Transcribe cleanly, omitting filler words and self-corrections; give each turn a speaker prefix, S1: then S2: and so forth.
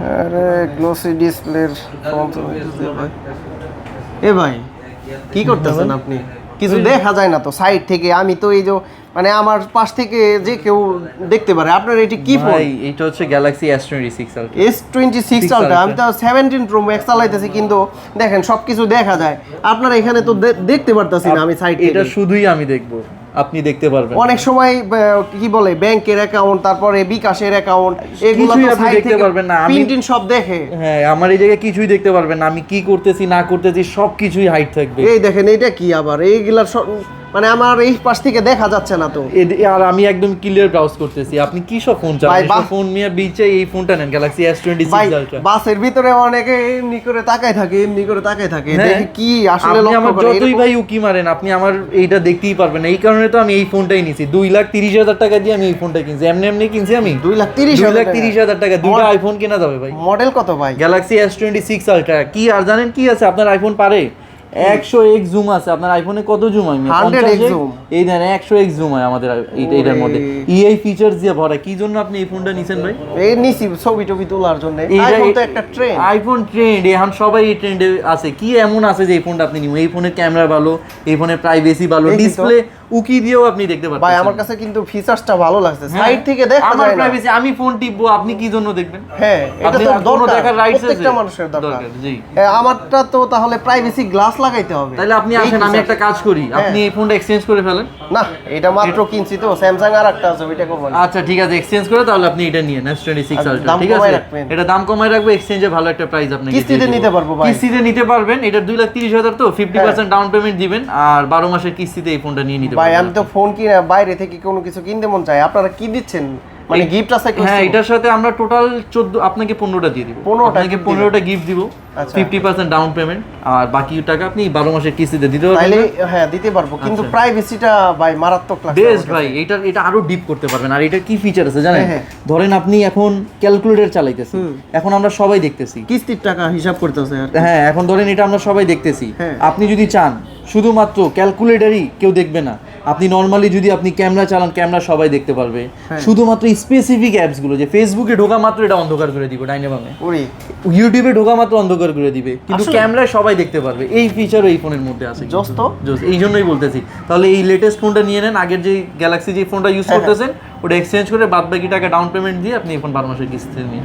S1: আরে গ্লোসি ডিসপ্লের ফোন তো ভাই। এ ভাই কি করতেছেন আপনি? কিছু দেখা যায় না তো সাইড থেকে। আমি তো এই যে মানে আমার পাশ থেকে যে কেউ দেখতে পারে। আপনার এটি কি ফোন?
S2: ভাই এটা হচ্ছে Galaxy S26 Ultra।
S1: S26 Ultra। আমি তো 17 Pro Max চালাইতেছি, কিন্তু দেখেন সবকিছু দেখা যায়। আপনার এখানে তো দেখতে পারতাছি না আমি সাইড থেকে।
S2: এটা শুধুই আমি দেখবো, আপনি দেখতে পারবেন।
S1: অনেক সময় কি বলে ব্যাংকের অ্যাকাউন্ট, তারপরে বিকাশের অ্যাকাউন্ট, এগুলো তো
S2: আপনি
S1: সাইড
S2: দেখতে
S1: থেকে
S2: পারবেন না। আমি
S1: প্রিন্ট সব দেখে।
S2: হ্যাঁ, আমার এই জায়গায় কিছুই দেখতে পারবেন না। আমি কি করতেছি না করতেছি সবকিছুই হাইড থাকবে।
S1: এই দেখেন এটা কি আবার এইগুলা মানে আমার এই পাশ থেকে দেখা যাচ্ছে না তো।
S2: আর আমি একদম ক্লিয়ার ব্রাউজ করতেছি। আপনি কি সব ফোন চালান? ফোন নিয়ে বিচে এই ফোনটা নেন, গ্যালাক্সি S26 Ultra।
S1: বাসের ভিতরে অনেকে এমনি করে তাকায় থাকে, এমনি করে তাকায় থাকে, দেখি কি আসলে
S2: আপনি
S1: লক্ষ্য
S2: আমার
S1: করে।
S2: যতই ভাই উকি মারেন, আপনি আমার এইটা দেখতেই পারবেন না। এই কারণে তো আমি এই ফোনটাই নিছি। 2,30,000 টাকা দিয়ে আমি এই ফোনটা কিনছি। এমনি কিনছি আমি 2,30,000 টাকা। দুটো আইফোন কেনা যাবে ভাই।
S1: মডেল কত ভাই?
S2: Galaxy S26 Ultra। কি আর জানেন কি আছে আপনার আইফোন পারে? 100x জুম আছে। আপনার আইফোনে কত জুম হয়?
S1: 100x zoom.
S2: এই দেন 100x জুম হয় আমাদের এইটার মধ্যে। এই ফিচারস দিয়ে ভরা। কি জন্য আপনি এই ফোনটা নিছেন ভাই?
S1: এই নিছি ছবি টবি তোলার জন্য। আইফোন তো একটা ট্রেন্ড।
S2: আইফোন ট্রেন্ড, এখন সবাই এই ট্রেন্ডে আছে। কি এমন আছে যে এই ফোনটা আপনি নিবেন? এই ফোনের ক্যামেরা ভালো, এই ফোনের প্রাইভেসি ভালো, ডিসপ্লে উকি দিয়েও আপনি দেখতে পাচ্ছেন।
S1: ভাই আমার কাছে কিন্তু ফিচারসটা ভালো লাগছে। সাইড থেকে দেখা যায় না।
S2: আমার প্রাইভেসি, আমি ফোন টিপবো, আপনি কি জন্য দেখবেন?
S1: হ্যাঁ, এটা তো দরকার,
S2: দেখার রাইটস আছে,
S1: প্রত্যেকটা মানুষের দরকার।
S2: জি।
S1: আমারটা তো তাহলে প্রাইভেসি গ্লাস লাগাইতে হবে।
S2: তাহলে আপনি আসেন, আমি একটা কাজ করি, আপনি এই ফোনটা এক্সচেঞ্জ করে ফেলেন।
S1: না, এটা মাত্র কিনছি তো, স্যামসাং আর একটা আছে, ওইটা কোন?
S2: আচ্ছা ঠিক আছে, এক্সচেঞ্জ করে তাহলে আপনি এটা নিয়ে S26 Ultra। ঠিক আছে, এটা দাম কমায় রাখবো, এক্সচেঞ্জে ভালো একটা প্রাইস আপনাকে
S1: কিস্তিতে নিতে পারবো ভাই।
S2: কিস্তিতে নিতে পারবেন। এটা 2,30,000 তো 50% ডাউন পেমেন্ট দিবেন, আর 12 মাসের কিস্তিতে এই ফোনটা নিয়ে নিতে
S1: ভাই
S2: পারবেন।
S1: আমি তো ফোন কিনে বাইরে থেকে কোনো কিছু কিনতে মন চাই, আপনারা কি দিচ্ছেন? মানে গিফট আছে?
S2: হ্যাঁ, এটার সাথে আমরা টোটাল 14, আপনাকে 15টা দিয়ে দিব। 15টা গিফট দিব। 50% ডাউন পেমেন্ট, আর বাকি টাকা আপনি 12 মাসের কিস্তিতে দিতে পারবেন।
S1: তাইলে হ্যাঁ দিতে পারবো, কিন্তু প্রাইভেসিটা ভাই মারাত্মক লাগছে।
S2: বেস্ট ভাই, এটা আরো ডিপ করতে পারবেন। আর এটা কি ফিচার আছে জানেন? ধরেন আপনি এখন ক্যালকুলেটর চালাইতেছেন, এখন আমরা সবাই দেখতেছি
S1: কিস্তির টাকা হিসাব করতেছে।
S2: হ্যাঁ, এখন ধরেন এটা আমরা সবাই দেখতেছি। আপনি যদি চান শুধুমাত্র ক্যালকুলেটরই কেউ দেখবে না, আপনি নরমালি যদি আপনি ক্যামেরা চালান, ক্যামেরা সবাই দেখতে পারবে। শুধুমাত্র স্পেসিফিক অ্যাপস গুলো, যে ফেসবুকে ঢোকা মাত্র এটা অন্ধকার করে দিব ডাইনামামে, ইউটিউবে ঢোকা মাত্র অন্ধকার করে দিবে, কিন্তু ক্যামেরায় সবাই দেখতে পারবে। এই ফিচারও এই ফোনের মধ্যে আছে।
S1: জোস্ত,
S2: এই জন্যই বলতেছি। তাহলে এই লেটেস্ট ফোনটা নিয়ে নেন। আগের যে গ্যালাক্সি যে ফোনটা ইউজ করতেছেন ওটা এক্সচেঞ্জ করে বাদ বাকি টাকা ডাউন পেমেন্ট দিয়ে আপনি এই ফোন 12 মাসের কিস্তিতে নিন।